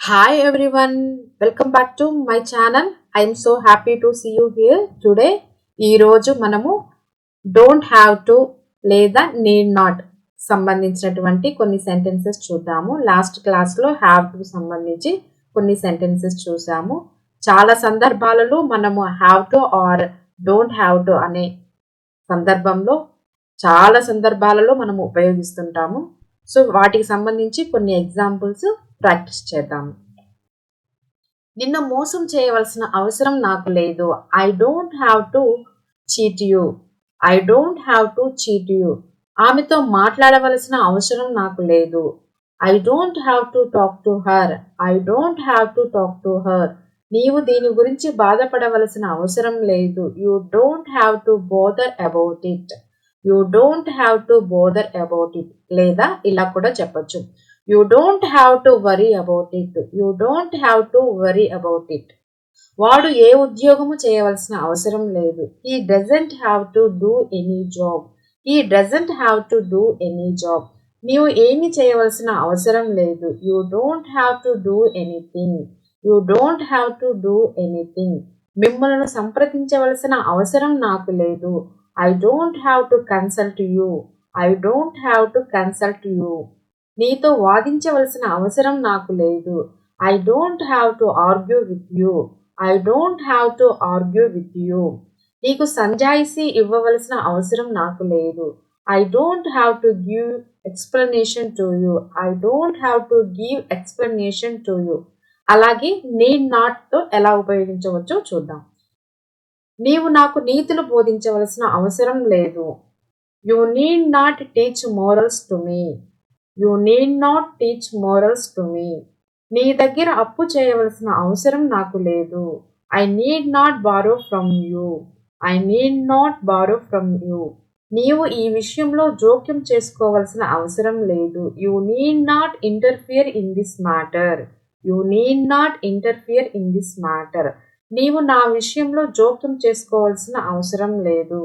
Hi everyone, welcome back to my channel. I am so happy to see you here today. ఈ రోజు మనము don't have to లేదా need not సంబంధించినటువంటి కొన్ని sentences చూద్దాము. Last క్లాస్లో హ్యావ్ టు సంబంధించి కొన్ని సెంటెన్సెస్ చూసాము. చాలా సందర్భాలలో మనము have to or don't have to అనే సందర్భంలో చాలా సందర్భాలలో మనము ఉపయోగిస్తుంటాము. సో వాటికి సంబంధించి కొన్ని ఎగ్జాంపుల్స్ ప్రాక్టీస్ చేద్దాం. నిన్ను మోసం చేయవలసిన అవసరం నాకు లేదు. I don't have to cheat you. I don't have to cheat you. ఆమెతో మాట్లాడవలసిన అవసరం నాకు లేదు. I don't have to talk to her. I don't have to talk to her. నీవు దీని గురించి బాధపడవలసిన అవసరం లేదు. You don't have to bother about it. You don't have to bother about it. లేదా ఇలా కూడా చెప్పొచ్చు, you don't have to worry about it. You don't have to worry about it. వాడు ఏ ఉద్యోగము చేయవలసిన అవసరం లేదు. He doesn't have to do any job. He doesn't have to do any job. నీవు ఏమి చేయవలసిన అవసరం లేదు. You don't have to do anything. You don't have to do anything. మిమ్మల్ని సంప్రదించవలసిన అవసరం నాకు లేదు. I don't have to consult you. I don't have to consult you. నీతో వాదించవలసిన అవసరం నాకు లేదు. I don't have to argue with you. I don't have to argue with you. నీకు సంజాయిషీ ఇవ్వవలసిన అవసరం నాకు లేదు. I don't have to give explanation to you. I don't have to give explanation to you. అలాగే నీడ్ నాట్తో ఎలా ఉపయోగించవచ్చో చూద్దాం. నీవు నాకు నీతులు బోధించవలసిన అవసరం లేదు. You need not teach morals to me. You need not teach morals to me. నీ దగ్గర అప్పు చేయవలసిన అవసరం నాకు లేదు. I need not borrow from you. I need not borrow from you. నీవు ఈ విషయంలో జోక్యం చేసుకోవలసిన అవసరం లేదు. You need not interfere in this matter. You need not interfere in this matter. నీవు నా విషయంలో జోక్యం చేసుకోవాల్సిన అవసరం లేదు.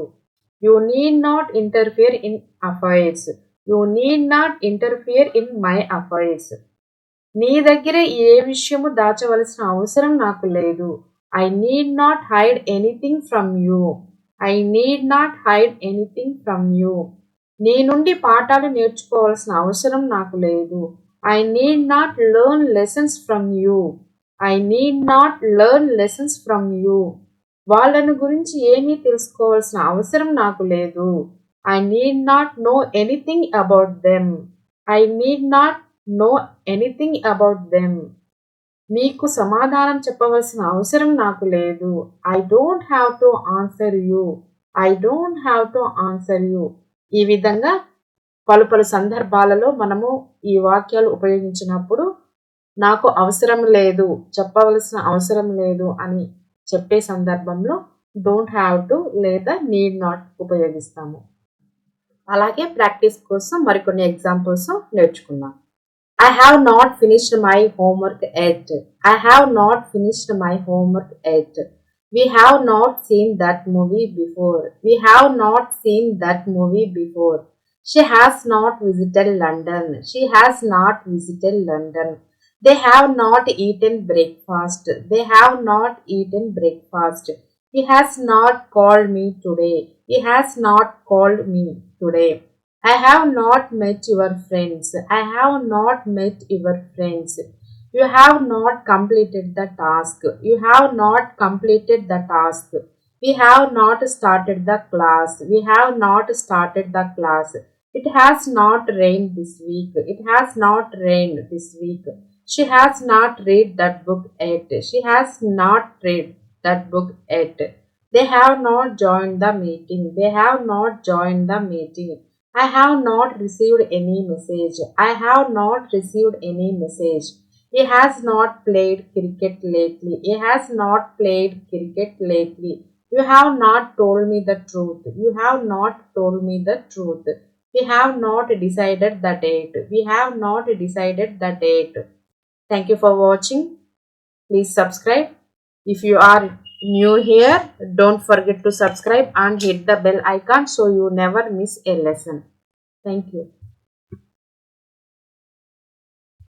You need not interfere in affairs. You need not interfere in my affairs. నీ దగ్గర ఏ విషయము దాచవలసిన అవసరం నాకు లేదు. I need not hide anything from you. I need not hide anything from you. నీ నుండి పాఠాలు నేర్చుకోవాల్సిన అవసరం నాకు లేదు. I need not learn lessons from you. I need not learn lessons from you. వాళ్ళను గురించి ఏమీ తెలుసుకోవాల్సిన అవసరం నాకు లేదు. I need not know anything about them. I need not know anything about them. నీకు సమాధానం చెప్పవలసిన అవసరం నాకు లేదు. I don't have to answer you. I don't have to answer you. ఈ విధంగా పలు సందర్భాలలో మనము ఈ వాక్యాలు ఉపయోగించినప్పుడు నాకు అవసరం లేదు, చెప్పవలసిన అవసరం లేదు అని చెప్పే సందర్భంలో డోంట్ హ్యావ్ టు లేదా నీడ్ నాట్ ఉపయోగిస్తాము. అలాగే ప్రాక్టీస్ కోసం మరికొన్ని ఎగ్జాంపుల్స్ నేర్చుకుందాం. I have not finished my homework at. I have not finished my homework at. We have not seen that movie before. We have not seen that movie before. She has not visited London. She has not visited London. They have not eaten breakfast. They have not eaten breakfast. He has not called me today. He has not called me today. I have not met your friends. I have not met your friends. You have not completed the task. You have not completed the task. We have not started the class. We have not started the class. It has not rained this week. It has not rained this week. She has not read that book yet. She has not read that book yet. They have not joined the meeting. They have not joined the meeting. I have not received any message. I have not received any message. He has not played cricket lately. He has not played cricket lately. You have not told me the truth. You have not told me the truth. We have not decided the date. We have not decided the date. Thank you for watching. Please subscribe. If you are new here, don't forget to subscribe and hit the bell icon so you never miss a lesson. Thank you.